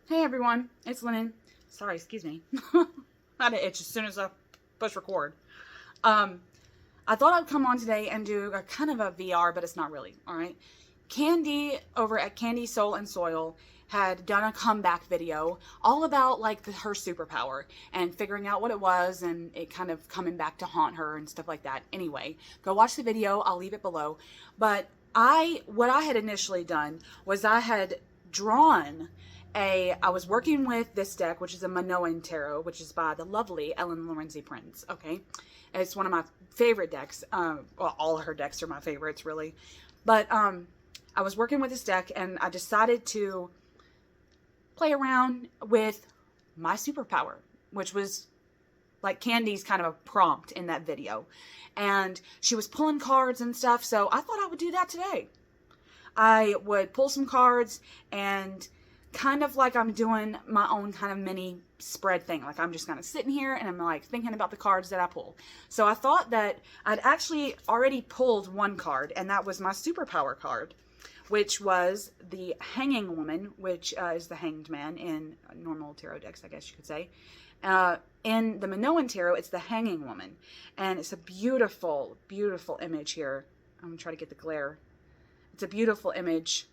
Hey everyone, it's Lennon. Sorry, excuse me. I had an itch as soon as I push record. Um, I thought I'd come on today and do a kind of a VR, but it's not really, alright? Candy over at Candy Soul and Soil had done a comeback video all about like her superpower and figuring out what it was and it kind of coming back to haunt her and stuff like that. Anyway, go watch the video. I'll leave it below. But what I had initially done was I had drawn I was working with this deck, which is a Minoan tarot, which is by the lovely Lorenzi-Prince. Okay, it's one of my favorite decks. Well, all of her decks are my favorites, really. But I was working with this deck, and I decided to play around with my superpower, which was like Candy's kind of a prompt in that video. And she was pulling cards and stuff, so I thought I would do that today. I would pull some cards and kind of like I'm doing my own kind of mini spread thing. Like I'm just kind of sitting here and I'm like thinking about the cards that I pull. So I thought that I'd actually already pulled one card, and that was my superpower card, which was the Hanging Woman, which is the Hanged Man in normal tarot decks, I guess you could say. In the Minoan tarot, it's the Hanging Woman. And it's a beautiful, beautiful image here. I'm going to try to get the glare. It's a beautiful image.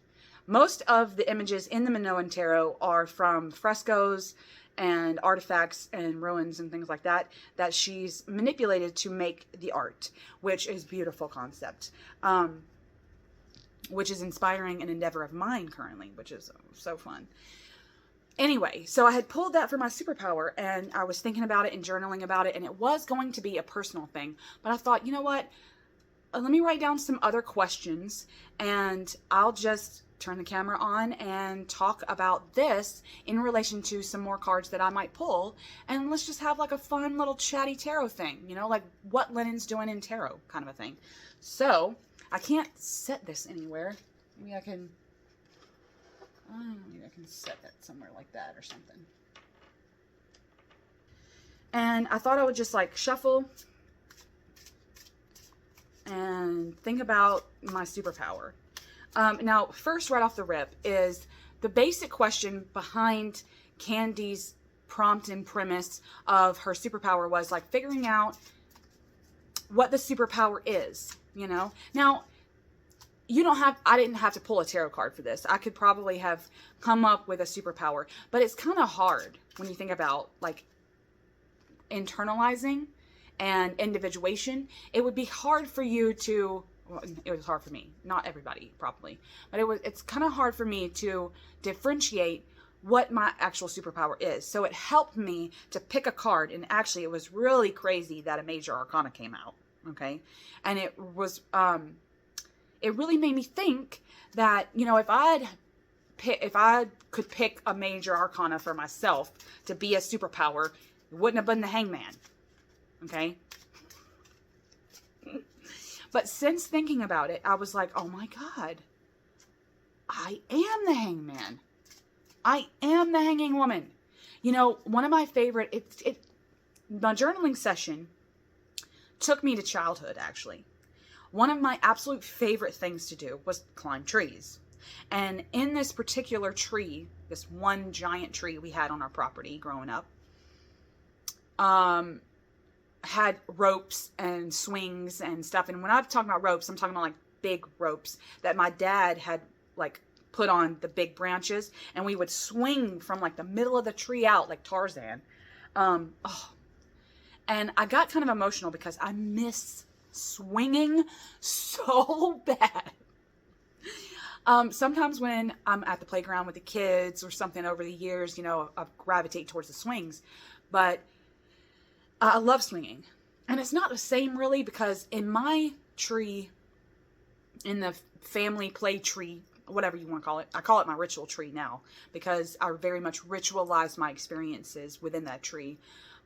Most of the images in the Minoan tarot are from frescoes and artifacts and ruins and things like that she's manipulated to make the art, which is a beautiful concept, which is inspiring an endeavor of mine currently, which is so fun. Anyway, so I had pulled that for my superpower, and I was thinking about it and journaling about it, and it was going to be a personal thing, but I thought, you know what? Let me write down some other questions, and I'll just turn the camera on and talk about this in relation to some more cards that I might pull, and let's just have like a fun little chatty tarot thing, you know, like what Lennon's doing in tarot kind of a thing. So I can't set this anywhere. Maybe I can set that somewhere like that or something. And I thought I would just like shuffle and think about my superpower. Now, first, right off the rip, is the basic question behind Candy's prompt and premise of her superpower was like figuring out what the superpower is, you know? Now, I didn't have to pull a tarot card for this. I could probably have come up with a superpower, but it's kind of hard when you think about like internalizing and individuation. It would be hard for you to, well, it was hard for me, not everybody probably, but it's kind of hard for me to differentiate what my actual superpower is. So it helped me to pick a card, and actually it was really crazy that a major arcana came out, okay? And it was, it really made me think that, you know, if I could pick a major arcana for myself to be a superpower, it wouldn't have been the Hangman, okay? But since thinking about it, I was like, oh my God, I am the Hangman. I am the Hanging Woman. You know, one of my favorite, my journaling session took me to childhood, actually. One of my absolute favorite things to do was climb trees. And in this particular tree, this one giant tree we had on our property growing up, had ropes and swings and stuff. And when I'm talking about ropes, I'm talking about like big ropes that my dad had like put on the big branches, and we would swing from like the middle of the tree out like Tarzan. And I got kind of emotional because I miss swinging so bad. Sometimes when I'm at the playground with the kids or something over the years, you know, I gravitate towards the swings, but I love swinging. And it's not the same really, because in my tree, in the family play tree, whatever you want to call it, I call it my ritual tree now, because I very much ritualize my experiences within that tree.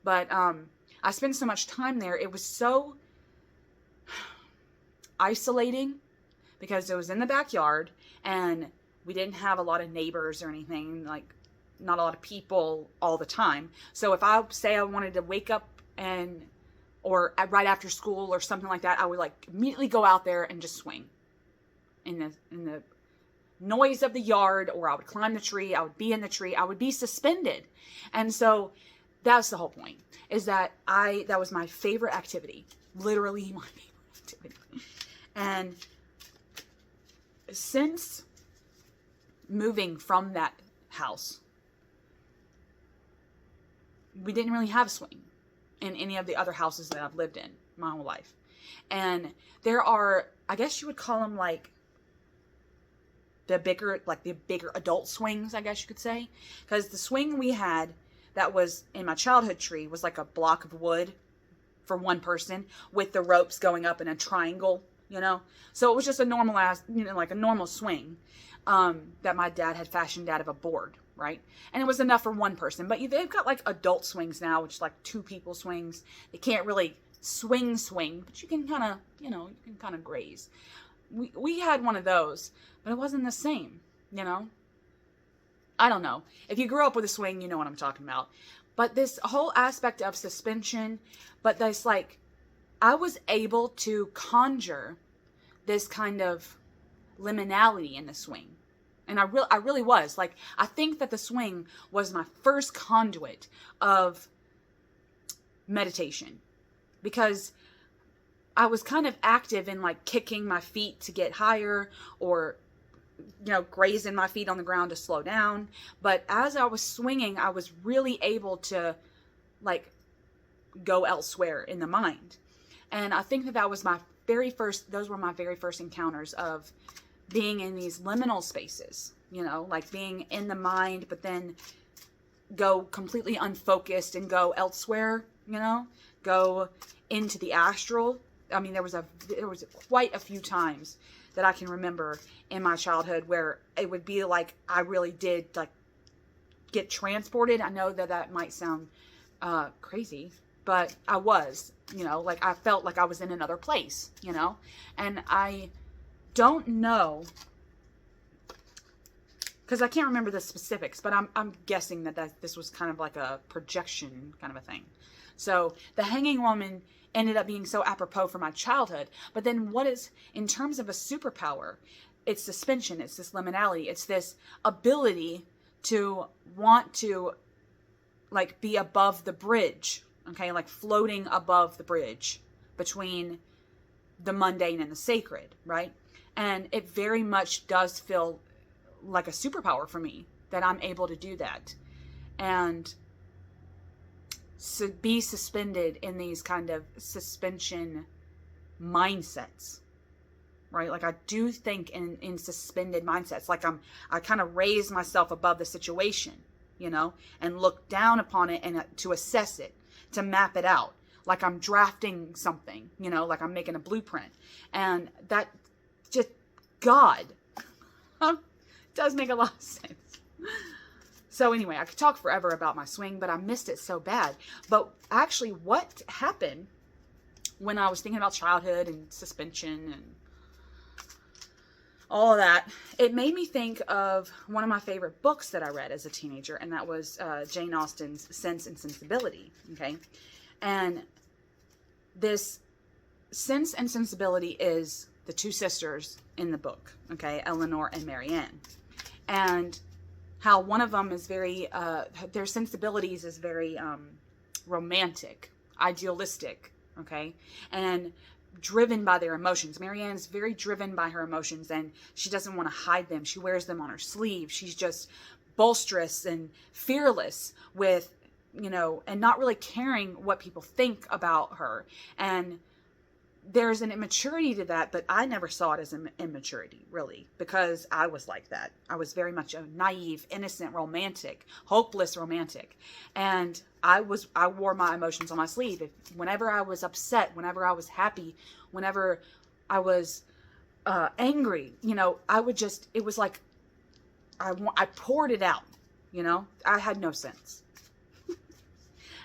But I spend so much time there. It was so isolating because it was in the backyard and we didn't have a lot of neighbors or anything, like not a lot of people all the time. So if I say I wanted to wake up or right after school or something like that, I would like immediately go out there and just swing in the noise of the yard, or I would climb the tree. I would be in the tree. I would be suspended. And so that's the whole point, is that that was my favorite activity, literally my favorite activity. And since moving from that house, we didn't really have a swing in any of the other houses that I've lived in my whole life. And there are, I guess you would call them like the bigger adult swings, I guess you could say. Because the swing we had that was in my childhood tree was like a block of wood for one person with the ropes going up in a triangle, you know. So it was just a normal like a normal swing that my dad had fashioned out of a board, right? And it was enough for one person. But they've got like adult swings now, which is like 2 people swings. They can't really swing, but you can kind of, you can kind of graze. We had one of those, but it wasn't the same, you know? I don't know. If you grew up with a swing, you know what I'm talking about. But this whole aspect of suspension, but this like, I was able to conjure this kind of liminality in the swing. And I really was. Like, I think that the swing was my first conduit of meditation. Because I was kind of active in like kicking my feet to get higher, or, grazing my feet on the ground to slow down. But as I was swinging, I was really able to like go elsewhere in the mind. And I think that was those were my very first encounters of being in these liminal spaces, like being in the mind, but then go completely unfocused and go elsewhere, go into the astral. I mean, there was quite a few times that I can remember in my childhood where it would be like I really did like get transported. I know that might sound crazy, but I was, like I felt like I was in another place, and I don't know, because I can't remember the specifics, but I'm guessing that this was kind of like a projection kind of a thing. So the hanging woman ended up being so apropos for my childhood. But then what is, in terms of a superpower, it's suspension, it's this liminality, it's this ability to want to like be above the bridge, okay? Like floating above the bridge between the mundane and the sacred, right? And it very much does feel like a superpower for me that I'm able to do that. And be suspended in these kind of suspension mindsets, right? Like I do think in suspended mindsets, like I kind of raise myself above the situation, and look down upon it and to assess it, to map it out. Like I'm drafting something, like I'm making a blueprint. And that just, God, does make a lot of sense. So anyway, I could talk forever about my swing, but I missed it so bad. But actually what happened when I was thinking about childhood and suspension and all of that, it made me think of one of my favorite books that I read as a teenager, and that was Jane Austen's Sense and Sensibility, okay? And this Sense and Sensibility is the 2 sisters in the book, okay? Eleanor and Marianne. And how one of them is very, their sensibilities is very romantic, idealistic, okay? And driven by their emotions. Marianne is very driven by her emotions, and she doesn't want to hide them. She wears them on her sleeve. She's just boisterous and fearless with, and not really caring what people think about her. And there's an immaturity to that, but I never saw it as an immaturity, really, because I was like that. I was very much a naive, innocent, romantic, hopeless romantic. And I wore my emotions on my sleeve. Whenever I was upset, whenever I was happy, whenever I was angry, I would just, it was like, I poured it out, I had no sense.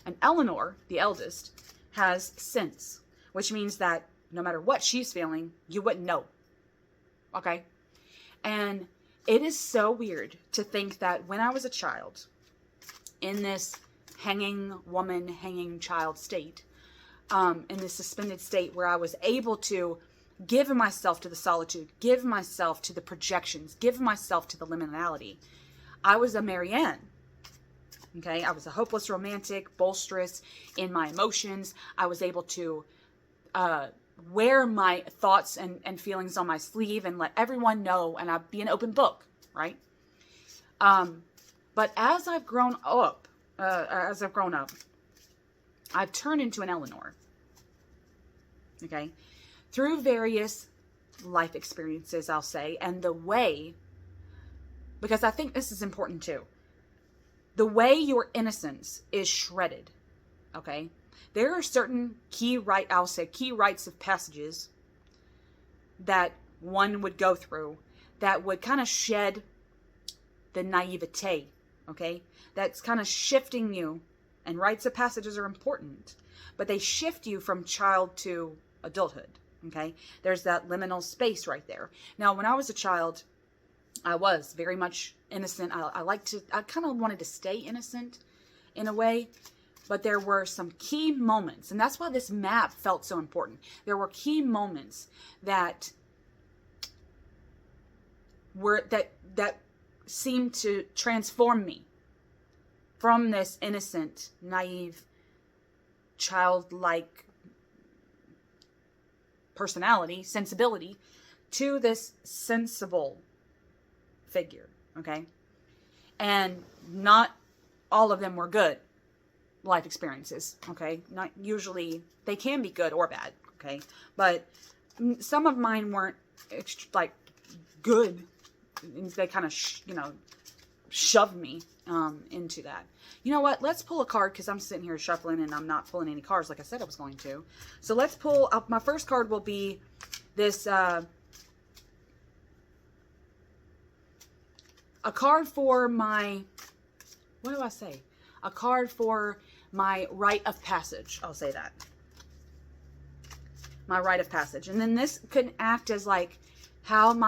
And Eleanor, the eldest, has sense, which means that no matter what she's feeling, you wouldn't know. Okay? And it is so weird to think that when I was a child, in this hanging woman, hanging child state, in this suspended state where I was able to give myself to the solitude, give myself to the projections, give myself to the liminality. I was a Marianne. Okay, I was a hopeless romantic, bolsterous in my emotions. I was able to wear my thoughts and feelings on my sleeve and let everyone know, and I'd be an open book, right? But as I've grown up, I've turned into an Eleanor. Okay, through various life experiences, I'll say, and the way, because I think this is important too, the way your innocence is shredded, okay? There are certain key rites of passages that one would go through that would kind of shed the naivete, okay? That's kind of shifting you, and rites of passages are important, but they shift you from child to adulthood, okay? There's that liminal space right there. Now, when I was a child, I was very much innocent. I kind of wanted to stay innocent in a way, but there were some key moments, and that's why this map felt so important. There were key moments that seemed to transform me from this innocent, naive, childlike personality, sensibility, to this sensible figure, okay? And not all of them were good life experiences, okay? Not usually, they can be good or bad, okay? But some of mine weren't like good. They kind of, shoved me into that. You know what? Let's pull a card, because I'm sitting here shuffling and I'm not pulling any cards like I said I was going to. So let's pull up. My first card will be this, a card for my, what do I say? A card for my rite of passage. I'll say that. My rite of passage. And then this could act as like how the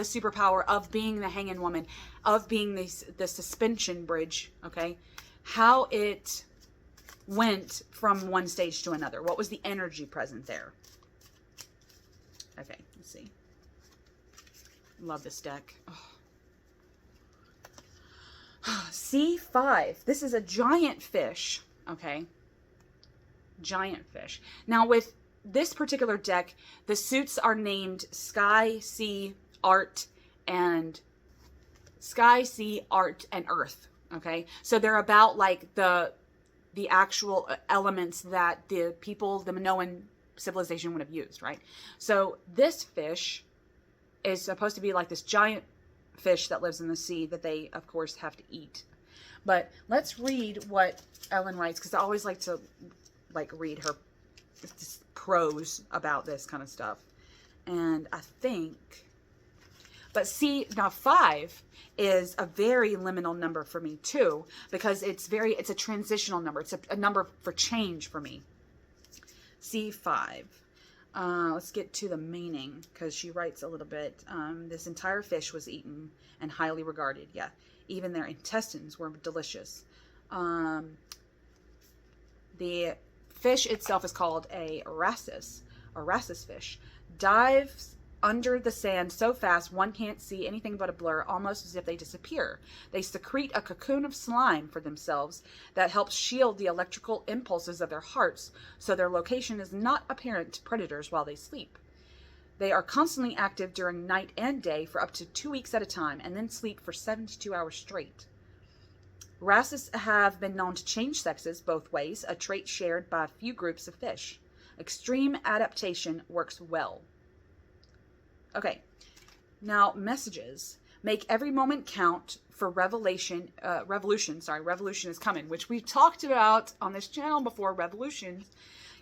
superpower of being the hanging woman, of being the suspension bridge, okay? How it went from one stage to another. What was the energy present there? Okay, let's see. Love this deck. Oh. C5. This is a giant fish, okay? Giant fish. Now with this particular deck, the suits are named Sky, Sea, Art, and Earth, okay? So they're about like the actual elements that the Minoan civilization would have used, right? So this fish is supposed to be like this giant fish that lives in the sea that they, of course, have to eat. But let's read what Ellen writes, because I always like to read her prose about this kind of stuff. And I think, but see, now 5 is a very liminal number for me too, because it's a transitional number. It's a number for change for me. C5. Let's get to the meaning, because she writes a little bit. This entire fish was eaten and highly regarded. Yeah, even their intestines were delicious. The fish itself is called a rhasis fish. Dives under the sand so fast one can't see anything but a blur, almost as if they disappear. They secrete a cocoon of slime for themselves that helps shield the electrical impulses of their hearts, so their location is not apparent to predators while they sleep. They are constantly active during night and day for up to 2 weeks at a time, and then sleep for 72 hours straight. Wrasses have been known to change sexes both ways, a trait shared by a few groups of fish. Extreme adaptation works well. Okay, now messages. Make every moment count for revolution. Revolution is coming, which we've talked about on this channel before. Revolutions.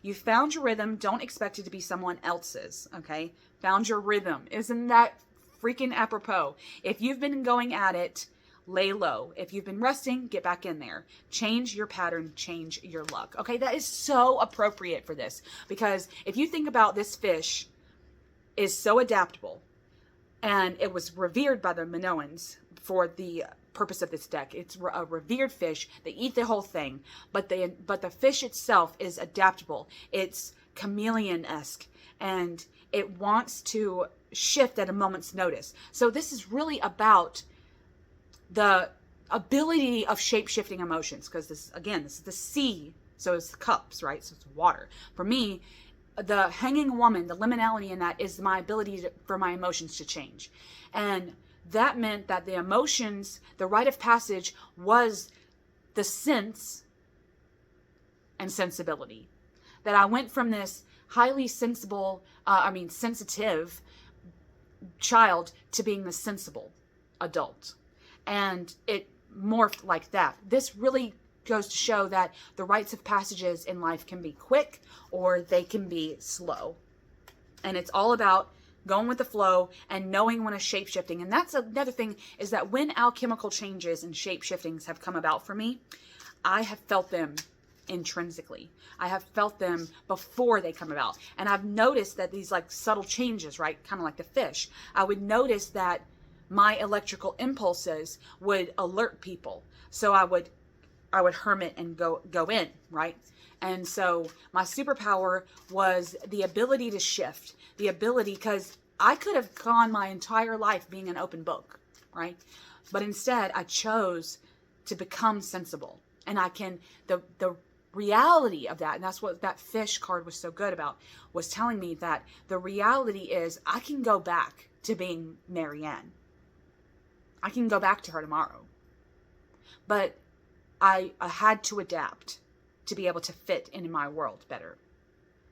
You found your rhythm. Don't expect it to be someone else's. Okay, found your rhythm. Isn't that freaking apropos? If you've been going at it, lay low. If you've been resting, get back in there. Change your pattern, change your luck. Okay, that is so appropriate for this, because if you think about this fish is so adaptable, and it was revered by the Minoans for the purpose of this deck. It's a revered fish. They eat the whole thing, but the fish itself is adaptable. It's chameleon-esque, and it wants to shift at a moment's notice. So this is really about the ability of shape-shifting emotions, because this is the sea, so it's cups, right? So it's water. For me, the hanging woman, the liminality in that is my ability for my emotions to change. And that meant that the emotions, the rite of passage was the sense and sensibility. That I went from this highly sensitive child to being the sensible adult. And it morphed like that. This really goes to show that the rites of passages in life can be quick or they can be slow. And it's all about going with the flow and knowing when a shape-shifting. And that's another thing, is that when alchemical changes and shape-shiftings have come about for me, I have felt them intrinsically. I have felt them before they come about. And I've noticed that these like subtle changes, right? Kind of like the fish. I would notice that my electrical impulses would alert people. So I would hermit and go in, right? And so my superpower was the ability to shift, the ability, because I could have gone my entire life being an open book, right? But instead I chose to become sensible. And I can, the reality of that, and that's what that fish card was so good about, was telling me that the reality is I can go back to being Marianne. I can go back to her tomorrow. But I had to adapt to be able to fit in my world better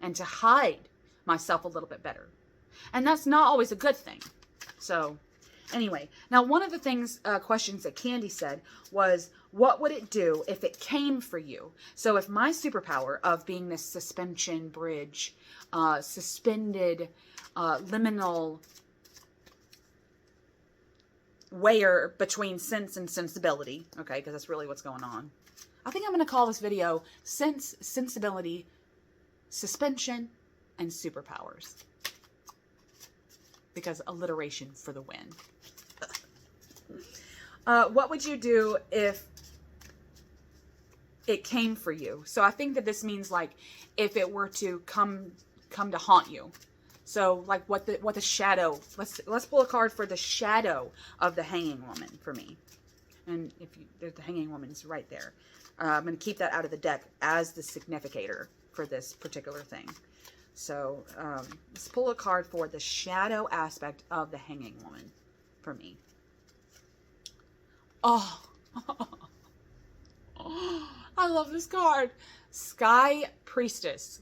and to hide myself a little bit better. And that's not always a good thing. So anyway, now one of the things, questions that Candy said was, what would it do if it came for you? So if my superpower of being this suspension bridge, suspended, liminal wayer between sense and sensibility, okay, because that's really what's going on. I think I'm going to call this video Sense, Sensibility, Suspension, and Superpowers. Because alliteration for the win. What would you do if it came for you? So I think that this means like if it were to come to haunt you. So like what the shadow, let's pull a card for the shadow of the hanging woman for me. And if there's the hanging woman's right there. I'm going to keep that out of the deck as the significator for this particular thing. So let's pull a card for the shadow aspect of the hanging woman for me. Oh, I love this card. Sky Priestess.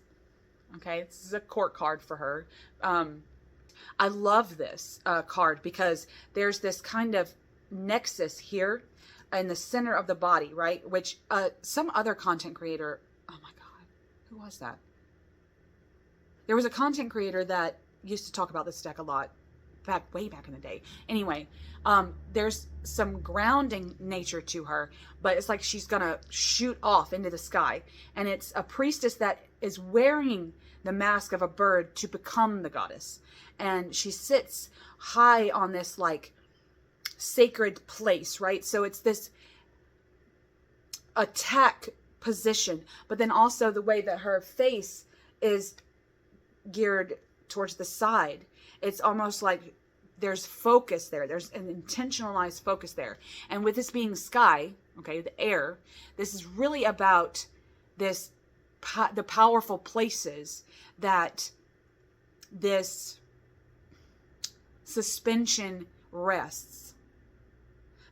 Okay, this is a court card for her. I love this card because there's this kind of nexus here in the center of the body, right? Which some other content creator, oh my God, who was that? There was a content creator that used to talk about this deck a lot, way back in the day. Anyway, there's some grounding nature to her, but it's like she's gonna shoot off into the sky. And it's a priestess that is wearing the mask of a bird to become the goddess. And she sits high on this like sacred place, right? So it's this attack position, but then also the way that her face is geared towards the side. It's almost like there's focus there. There's an intentionalized focus there. And with this being sky, okay, the air, this is really about this, the powerful places that this suspension rests.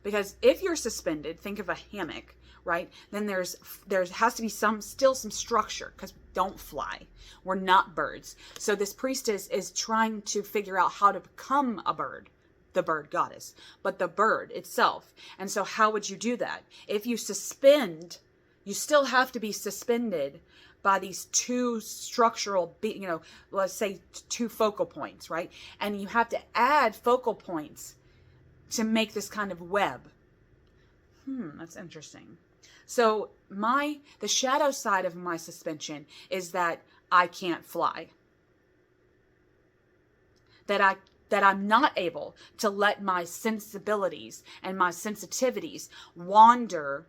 Because if you're suspended, think of a hammock, right? Then there has to be still some structure, because don't fly. We're not birds. So this priestess is trying to figure out how to become a bird, the bird goddess, but the bird itself. And so how would you do that? If you suspend, you still have to be suspended by these two structural, let's say two focal points, right? And you have to add focal points to make this kind of web. That's interesting. So the shadow side of my suspension is that I can't fly. That I'm not able to let my sensibilities and my sensitivities wander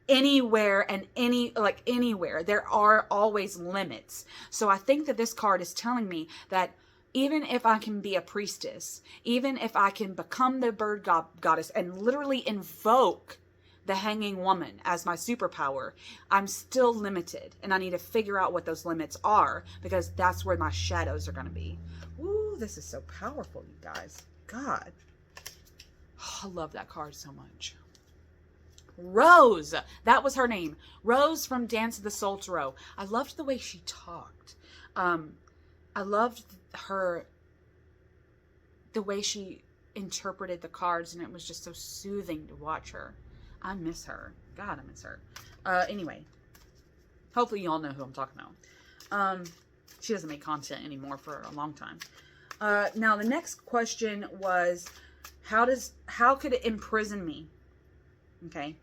anywhere and anywhere. There are always limits. So I think that this card is telling me that even if I can be a priestess, even if I can become the bird goddess and literally invoke the hanging woman as my superpower, I'm still limited, and I need to figure out what those limits are, because that's where my shadows are going to be. Ooh, this is so powerful, you guys. God. Oh, I love that card so much. Rose. That was her name. Rose from Dance of the Soul Tarot. I loved the way she talked. I loved the way she interpreted the cards, and it was just so soothing to watch her. I miss her. God, I miss her. Anyway, hopefully you all know who I'm talking about. She doesn't make content anymore for a long time. Now the next question was, how could it imprison me? Okay.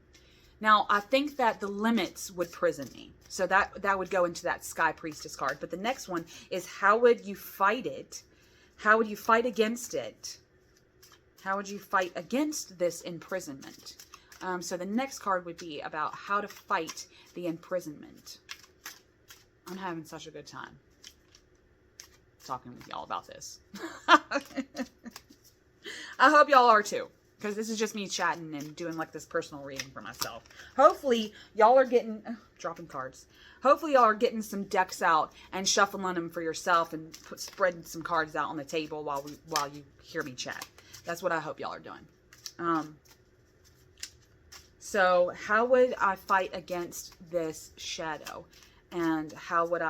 Now I think that the limits would prison me. So that would go into that Sky Priestess card. But the next one is, how would you fight it? How would you fight against it? How would you fight against this imprisonment? So the next card would be about how to fight the imprisonment. I'm having such a good time talking with y'all about this. I hope y'all are too, because this is just me chatting and doing like this personal reading for myself. Hopefully y'all are getting, dropping cards. Hopefully y'all are getting some decks out and shuffling them for yourself and spreading some cards out on the table while you hear me chat. That's what I hope y'all are doing. So how would I fight against this shadow? And what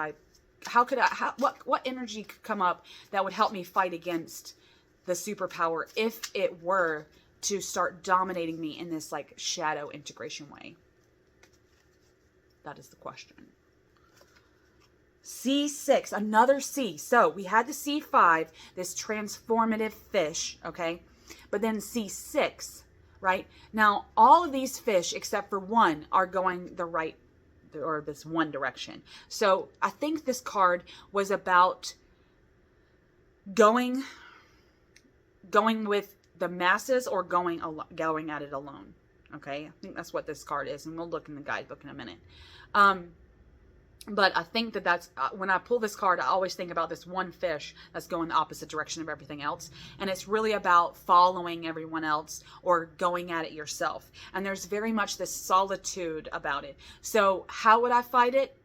energy could come up that would help me fight against the superpower if it were to start dominating me in this like shadow integration way? That is the question. C6, another C. So we had the C5, this transformative fish, okay? But then C6, right? Now, all of these fish, except for one, are going the right, or this one direction. So I think this card was about going with the masses or going at it alone. Okay, I think that's what this card is, and we'll look in the guidebook in a minute. But I think that's when I pull this card, I always think about this one fish that's going the opposite direction of everything else. And it's really about following everyone else or going at it yourself. And there's very much this solitude about it. So how would I fight it?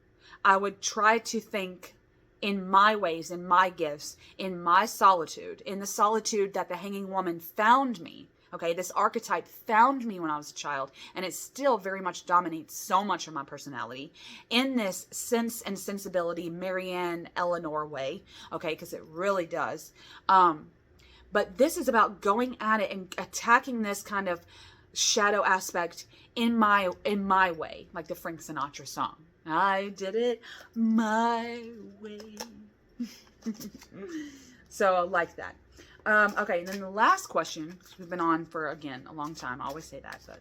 I would try to think in my ways, in my gifts, in my solitude, in the solitude that the hanging woman found me. Okay, this archetype found me when I was a child, and it still very much dominates so much of my personality in this sense and sensibility, Marianne Eleanor way, okay, because it really does. But this is about going at it and attacking this kind of shadow aspect in my way, like the Frank Sinatra song. I did it my way. So I like that. Okay, and then the last question, because we've been on for, again, a long time. I always say that, but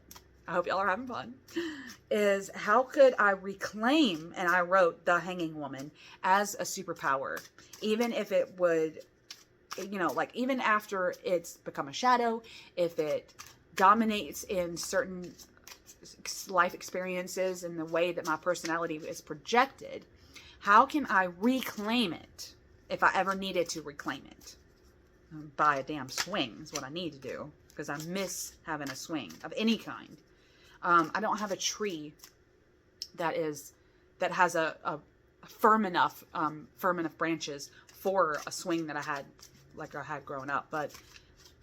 I hope y'all are having fun, is how could I reclaim, and I wrote the hanging woman, as a superpower, even if it would, you know, like even after it's become a shadow, if it dominates in certain life experiences and the way that my personality is projected, how can I reclaim it if I ever needed to reclaim it? Buy a damn swing is what I need to do, because I miss having a swing of any kind. I don't have a tree that has a firm enough branches for a swing that I had growing up. But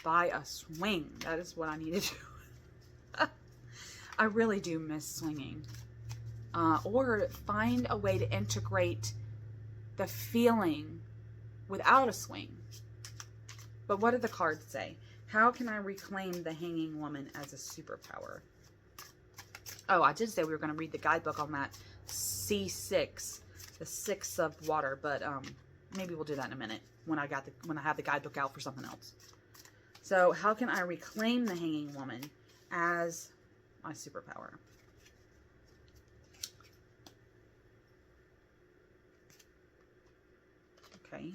buy a swing. That is what I need to do. I really do miss swinging. Or find a way to integrate the feeling without a swing. But what did the cards say? How can I reclaim the hanging woman as a superpower? Oh, I did say we were going to read the guidebook on that C6, the 6 of water, but maybe we'll do that in a minute when I have the guidebook out for something else. So, how can I reclaim the hanging woman as my superpower? Okay.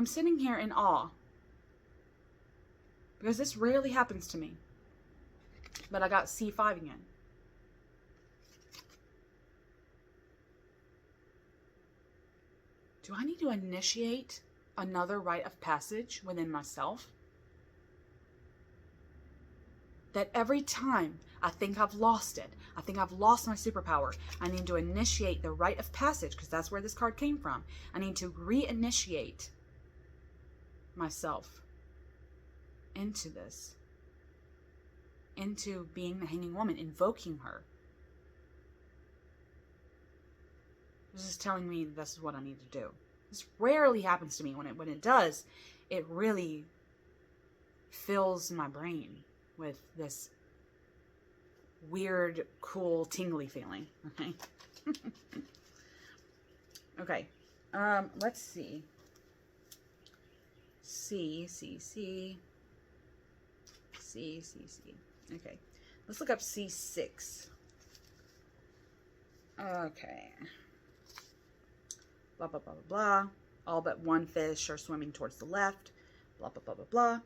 I'm sitting here in awe. Because this rarely happens to me. But I got C5 again. Do I need to initiate another rite of passage within myself? That every time I think I've lost it, I think I've lost my superpower, I need to initiate the rite of passage, because that's where this card came from. I need to reinitiate myself into this, into being the hanging woman, invoking her. This is telling me this is what I need to do. This rarely happens to me. When it does, it really fills my brain with this weird, cool, tingly feeling. Okay. Okay. Let's see. C. Okay. Let's look up C6. Okay. Blah, blah, blah, blah, blah. All but one fish are swimming towards the left. Blah, blah, blah, blah, blah.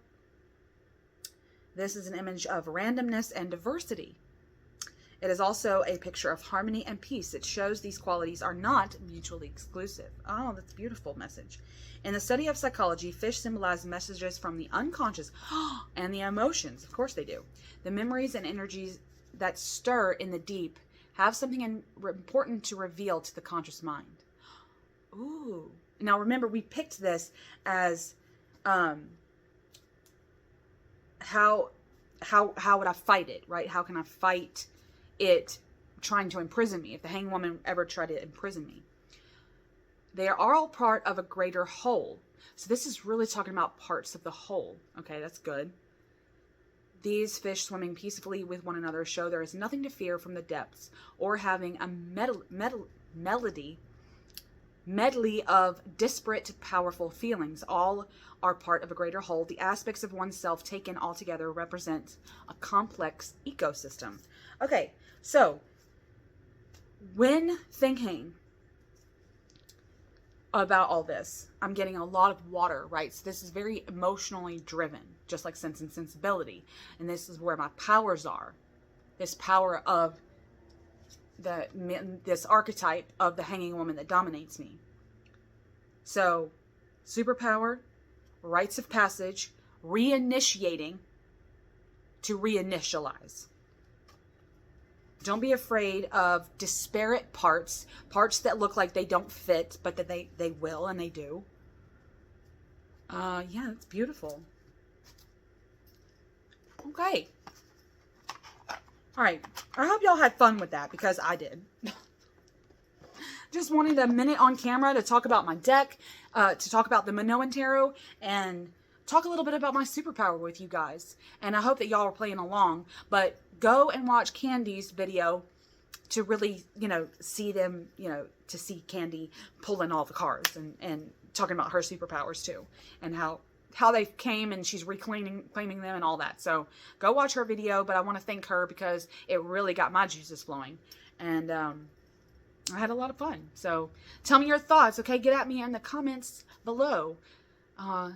This is an image of randomness and diversity. It is also a picture of harmony and peace. It shows these qualities are not mutually exclusive. Oh, that's a beautiful message. In the study of psychology, fish symbolize messages from the unconscious and the emotions. Of course they do. The memories and energies that stir in the deep have something important to reveal to the conscious mind. Ooh. Now remember, we picked this as how would I fight it, right? How can I fight it trying to imprison me, if the hanging woman ever tried to imprison me? They are all part of a greater whole. So this is really talking about parts of the whole. Okay, that's good. These fish swimming peacefully with one another show there is nothing to fear from the depths, or having a medley of disparate, powerful feelings. All are part of a greater whole. The aspects of oneself taken all together represent a complex ecosystem. Okay, so when thinking about all this, I'm getting a lot of water, right? So this is very emotionally driven, just like Sense and Sensibility. And this is where my powers are. This power of this archetype of the hanging woman that dominates me. So, superpower, rites of passage, reinitiating to reinitialize. Don't be afraid of disparate parts that look like they don't fit, but that they will, and they do. Yeah, it's beautiful. Okay. All right. I hope y'all had fun with that, because I did. Just wanted a minute on camera to talk about my deck, to talk about the Minoan Tarot, and talk a little bit about my superpower with you guys. And I hope that y'all are playing along. But go and watch Candy's video to really, see them, to see Candy pulling all the cards and talking about her superpowers too. And how they came, and she's claiming them and all that. So go watch her video, but I want to thank her because it really got my juices flowing. And I had a lot of fun. So tell me your thoughts, okay? Get at me in the comments below.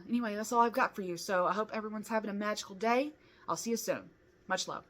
Anyway, that's all I've got for you. So I hope everyone's having a magical day. I'll see you soon. Much love.